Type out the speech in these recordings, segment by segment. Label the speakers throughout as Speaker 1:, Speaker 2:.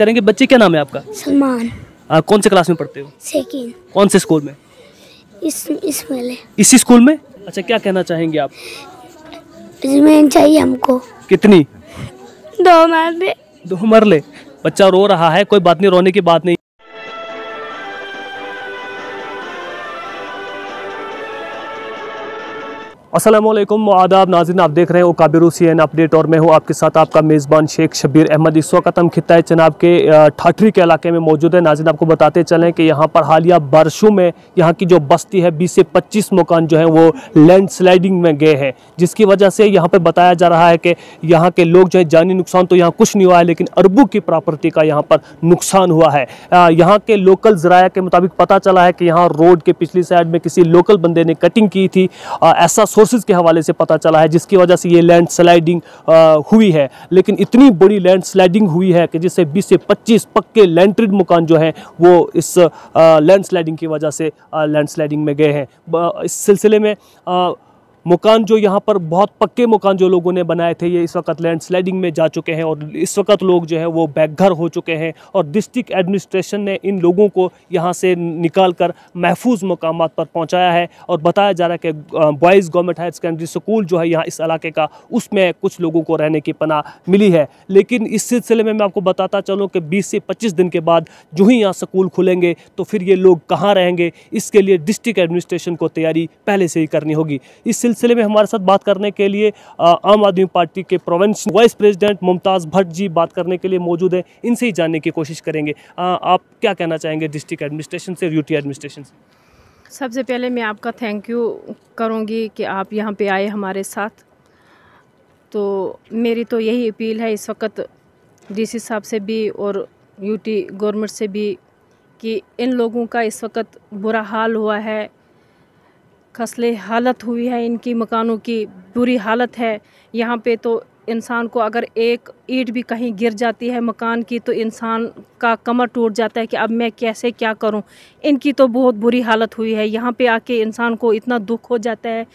Speaker 1: करेंगे। बच्चे, क्या नाम है आपका?
Speaker 2: सलमान।
Speaker 1: कौन से क्लास में पढ़ते हो?
Speaker 2: सेकंड।
Speaker 1: कौन से स्कूल में?
Speaker 2: इसमें
Speaker 1: इसी स्कूल में। अच्छा, क्या कहना चाहेंगे आप?
Speaker 2: इसमें चाहिए हमको।
Speaker 1: कितनी?
Speaker 2: 2 मरले।
Speaker 1: 2 मरले। बच्चा रो रहा है, कोई बात नहीं, रोने की बात नहीं। अस्सलामुअलैकुम आदाब नाज़रीन, आप देख रहे हो काबिरू CN अपडेट और मैं हूं आपके साथ आपका मेज़बान शेख शब्बीर अहमद। इस वक्त हम खित्ता चनाब के ठाठरी के इलाके में मौजूद है। नाज़रीन, आपको बताते चलें कि यहां पर हालिया बारिशों में यहां की जो बस्ती है 20 से 25 मकान जो है वो लैंडस्लाइडिंग में गए हैं, जिसकी वजह से यहाँ पर बताया जा रहा है कि यहाँ के लोग जो है जानी नुकसान तो यहाँ कुछ नहीं हुआ है, लेकिन अरबों की प्रॉपर्टी का यहाँ पर नुकसान हुआ है। यहाँ के लोकल ज़राया के मुताबिक पता चला है कि यहाँ रोड के पिछली साइड में किसी लोकल बंदे ने कटिंग की थी, ऐसा सोर्सेज के हवाले से पता चला है, जिसकी वजह से ये लैंडस्लाइडिंग हुई है। लेकिन इतनी बड़ी लैंडस्लाइडिंग हुई है कि जिससे 20 से 25 पक्के लैंटर्ड मकान जो हैं वो इस लैंडस्लाइडिंग की वजह से लैंडस्लाइडिंग में गए हैं। इस सिलसिले में मकान जो यहाँ पर बहुत पक्के मकान जो लोगों ने बनाए थे, ये इस वक्त लैंडस्लाइडिंग में जा चुके हैं और इस वक्त लोग जो है वो बेघर हो चुके हैं। और डिस्ट्रिक्ट एडमिनिस्ट्रेशन ने इन लोगों को यहाँ से निकाल कर महफूज मकामात पर पहुँचाया है और बताया जा रहा है कि boys government higher secondary school जो है यहाँ इस इलाके का, उसमें कुछ लोगों को रहने की पनाह मिली है। लेकिन इस सिलसिले में मैं आपको बताता चलूँ कि 20 से 25 दिन के बाद जो ही यहाँ स्कूल खुलेंगे तो फिर ये लोग कहाँ रहेंगे, इसके लिए डिस्ट्रिक्ट एडमिनिस्ट्रेशन को तैयारी पहले से ही करनी होगी। इस सिलसिले में हमारे साथ बात करने के लिए आम आदमी पार्टी के provincial vice president Mumtaz Bhatt ji बात करने के लिए मौजूद है। इनसे ही जानने की कोशिश करेंगे। आप क्या कहना चाहेंगे डिस्ट्रिक्ट एडमिनिस्ट्रेशन से, यूटी एडमिनिस्ट्रेशन से?
Speaker 3: सबसे पहले मैं आपका थैंक यू करूंगी कि आप यहाँ पे आए हमारे साथ। तो मेरी तो यही अपील है इस वक्त डीसी साहब से भी और यूटी गवर्नमेंट से भी कि इन लोगों का इस वक्त बुरा हाल हुआ है, खसले हालत हुई है, इनकी मकानों की बुरी हालत है। यहाँ पे तो इंसान को अगर एक ईंट भी कहीं गिर जाती है मकान की तो इंसान का कमर टूट जाता है कि अब मैं कैसे क्या करूँ। इनकी तो बहुत बुरी हालत हुई है। यहाँ पे आके इंसान को इतना दुख हो जाता है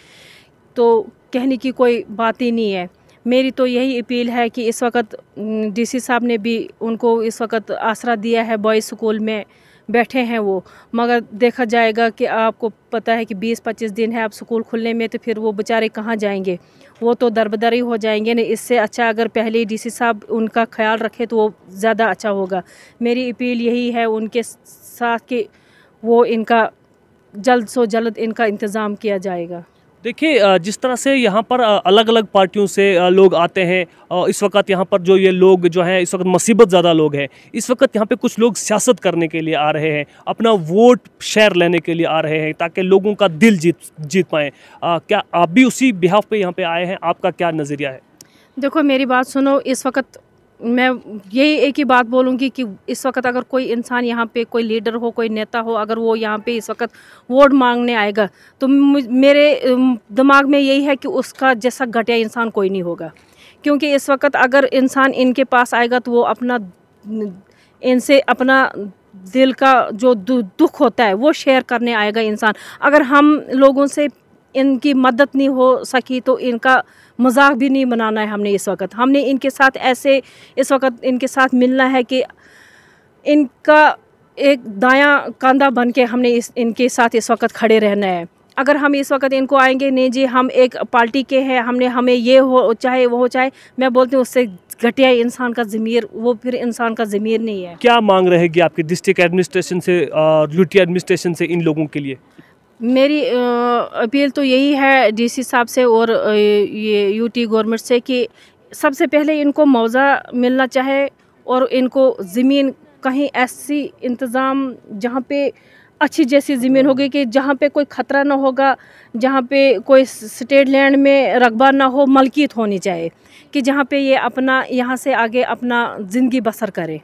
Speaker 3: तो कहने की कोई बात ही नहीं है। मेरी तो यही अपील है कि इस वक्त डीसी साहब ने भी उनको इस वक्त आसरा दिया है, बॉयज़ स्कूल में बैठे हैं वो, मगर देखा जाएगा कि आपको पता है कि 20-25 दिन है अब स्कूल खुलने में, तो फिर वो बेचारे कहाँ जाएंगे, वो तो दरबदरी हो जाएंगे ना। इससे अच्छा अगर पहले ही डीसी साहब उनका ख्याल रखे तो वो ज़्यादा अच्छा होगा। मेरी अपील यही है उनके साथ कि वो इनका जल्द से जल्द इनका इंतज़ाम किया जाएगा।
Speaker 1: देखिए, जिस तरह से यहाँ पर अलग अलग पार्टियों से लोग आते हैं, इस वक्त यहाँ पर जो ये लोग जो हैं इस वक्त मुसीबत ज़्यादा लोग हैं। इस वक्त यहाँ पे कुछ लोग सियासत करने के लिए आ रहे हैं, अपना वोट शेयर लेने के लिए आ रहे हैं ताकि लोगों का दिल जीत पाएँ। क्या आप भी उसी बिहाफ पे यहाँ पे आए हैं? आपका क्या नज़रिया है?
Speaker 3: देखो मेरी बात सुनो, इस वक्त मैं यही एक ही बात बोलूँगी कि इस वक्त अगर कोई इंसान यहाँ पे कोई लीडर हो, कोई नेता हो, अगर वो यहाँ पे इस वक्त वोट मांगने आएगा तो मेरे दिमाग में यही है कि उसका जैसा घटिया इंसान कोई नहीं होगा। क्योंकि इस वक्त अगर इंसान इनके पास आएगा तो वो अपना इनसे अपना दिल का जो दुख होता है वो शेयर करने आएगा इंसान। अगर हम लोगों से इनकी मदद नहीं हो सकी तो इनका मजाक भी नहीं बनाना है हमने। हमने इनके साथ ऐसे इस वक्त इनके साथ मिलना है कि इनका एक दायां कंधा बन के हमने इनके साथ इस वक्त खड़े रहना है। अगर हम इस वक्त इनको आएंगे नहीं जी हम एक पार्टी के हैं, हमें ये हो चाहे वो हो, चाहे मैं बोलती हूँ उससे घटिया इंसान का ज़मीर, वो फिर इंसान का ज़मीर नहीं है।
Speaker 1: क्या मांग रहेगी आपकी डिस्ट्रिक्ट एडमिनिस्ट्रेशन से और यूटी एडमिनिस्ट्रेशन से इन लोगों के लिए?
Speaker 3: मेरी अपील तो यही है डीसी साहब से और ये यूटी गवर्नमेंट से कि सबसे पहले इनको मुआवजा मिलना चाहे और इनको ज़मीन कहीं ऐसी इंतज़ाम जहाँ पे अच्छी जैसी ज़मीन होगी कि जहाँ पे कोई ख़तरा ना होगा, जहाँ पे कोई स्टेट लैंड में रकबा ना हो, मलकियत होनी चाहिए कि जहाँ पे ये अपना यहाँ से आगे अपना ज़िंदगी बसर करे।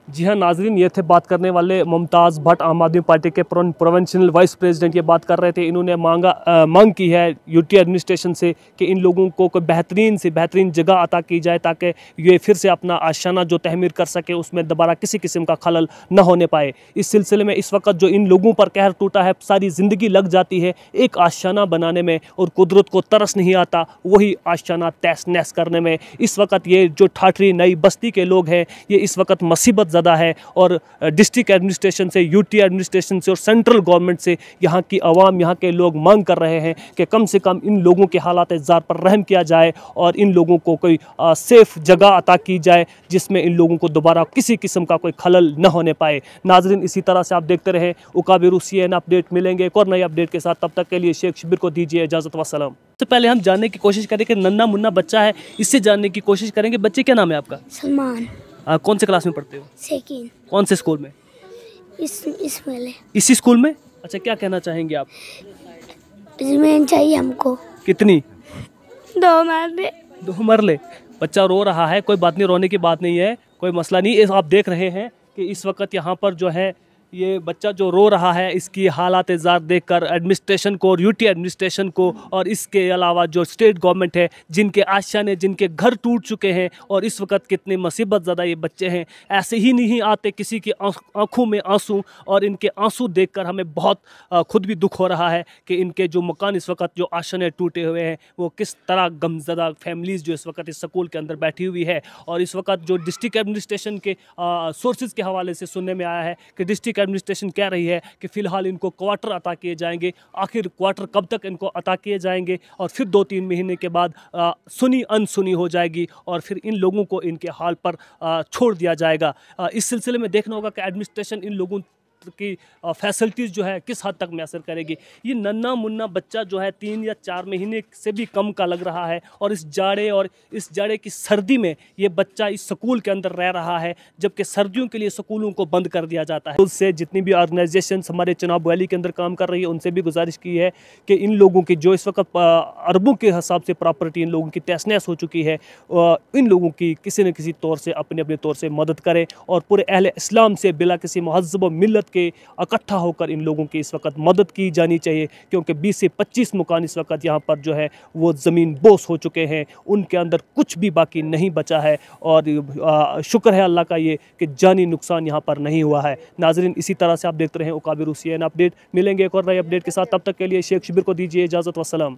Speaker 1: जी हाँ नाजरीन, ये थे बात करने वाले मुमताज़ भट्ट, आम आदमी पार्टी के प्रोविंशियल वाइस प्रेसिडेंट। ये बात कर रहे थे। इन्होंने मांग की है यूटी एडमिनिस्ट्रेशन से कि इन लोगों को कोई बेहतरीन से बेहतरीन जगह अता की जाए ताकि ये फिर से अपना आशाना जो तहमीर कर सके, उसमें दोबारा किसी किस्म का खलल न होने पाए। इस सिलसिले में इस वक्त जो इन लोगों पर कहर टूटा है, सारी ज़िंदगी लग जाती है एक आशाना बनाने में और कुदरत को तरस नहीं आता वही आशाना तहस नहस करने में। इस वक्त ये जो ठाठरी नई बस्ती के लोग हैं ये इस वक्त मुसीबत ज़्यादा है और डिस्ट्रिक्ट एडमिनिस्ट्रेशन से, यूटी एडमिनिस्ट्रेशन से और सेंट्रल गवर्नमेंट से यहाँ की आवाम, यहाँ के लोग मांग कर रहे हैं कि कम से कम इन लोगों के हालात ज़ार पर रहम किया जाए और इन लोगों को कोई सेफ़ जगह अता की जाए जिसमें इन लोगों को दोबारा किसी किस्म का कोई खलल न होने पाए। नाज़रीन, इसी तरह से आप देखते रहें उकाबिर CNN अपडेट। मिलेंगे एक और नई अपडेट के साथ, तब तक के लिए शेख शब्बीर को दीजिए इजाज़त। वस्सलाम। तो पहले हम जानने की कोशिश करें कि नन्ना मुन्ना बच्चा है, इससे जानने की कोशिश करेंगे। बच्चे, क्या नाम है आपका?
Speaker 2: सलमान।
Speaker 1: कौन से क्लास में पढ़ते हो?
Speaker 2: सेकंड।
Speaker 1: कौन से स्कूल में?
Speaker 2: इसमें
Speaker 1: इसी स्कूल में। अच्छा, क्या कहना चाहेंगे आप?
Speaker 2: ज़मीन चाहिए हमको।
Speaker 1: कितनी?
Speaker 2: 2 मरले।
Speaker 1: 2 मरले। बच्चा रो रहा है, कोई बात नहीं, रोने की बात नहीं है, कोई मसला नहीं। आप देख रहे हैं कि इस वक्त यहाँ पर जो है ये बच्चा जो रो रहा है, इसकी हालात ज़ार देखकर एडमिनिस्ट्रेशन को और यूटी एडमिनिस्ट्रेशन को और इसके अलावा जो स्टेट गवर्नमेंट है, जिनके आशियाने, जिनके घर टूट चुके हैं और इस वक्त कितने मुसीबत ज़्यादा ये बच्चे हैं, ऐसे ही नहीं आते किसी की आंखों में आंसू। और इनके आंसू देखकर हमें बहुत खुद भी दुख हो रहा है कि इनके जो मकान इस वक्त जो आशियाने टूटे हुए हैं, वो किस तरह गमज़दा फैमिलीज़ जो इस वक्त इस स्कूल के अंदर बैठी हुई है। और इस वक्त जो डिस्ट्रिक्ट एडमिनिस्ट्रेशन के सोर्सेज के हवाले से सुनने में आया है कि डिस्ट्रिक्ट एडमिनिस्ट्रेशन कह रही है कि फ़िलहाल इनको क्वार्टर अता किए जाएंगे। आखिर क्वार्टर कब तक इनको अता किए जाएंगे और फिर 2-3 महीने के बाद सुनी अनसुनी हो जाएगी और फिर इन लोगों को इनके हाल पर छोड़ दिया जाएगा। इस सिलसिले में देखना होगा कि एडमिनिस्ट्रेशन इन लोगों की फैसिलिटीज़ जो है किस हद तक मैसर करेगी। ये नन्ना मुन्ना बच्चा जो है 3 या 4 महीने से भी कम का लग रहा है और इस जाड़े की सर्दी में ये बच्चा इस स्कूल के अंदर रह रहा है, जबकि सर्दियों के लिए स्कूलों को बंद कर दिया जाता है। उससे जितनी भी ऑर्गेनाइजेशन हमारे चनाब वैली के अंदर काम कर रही है, उनसे भी गुजारिश की है कि इन लोगों की जो इस वक्त अरबों के हिसाब से प्रॉपर्टी इन लोगों की तहस-नहस हो चुकी है, इन लोगों की किसी न किसी तौर से अपने तौर से मदद करें और पूरे अहले इस्लाम से बिला किसी महज़्ज़ब व मिल्लत के इकट्ठा होकर इन लोगों की इस वक्त मदद की जानी चाहिए, क्योंकि 20 से 25 मकान इस वक्त यहाँ पर जो है वो ज़मीन बोस हो चुके हैं, उनके अंदर कुछ भी बाकी नहीं बचा है। और शुक्र है अल्लाह का ये कि जानी नुकसान यहाँ पर नहीं हुआ है। नाज़रीन, इसी तरह से आप देखते रहें उकाबिर CNN अपडेट। मिलेंगे एक और नई अपडेट के साथ, तब तक के लिए शेख शब्बीर को दीजिए इजाज़त। वस्सलाम।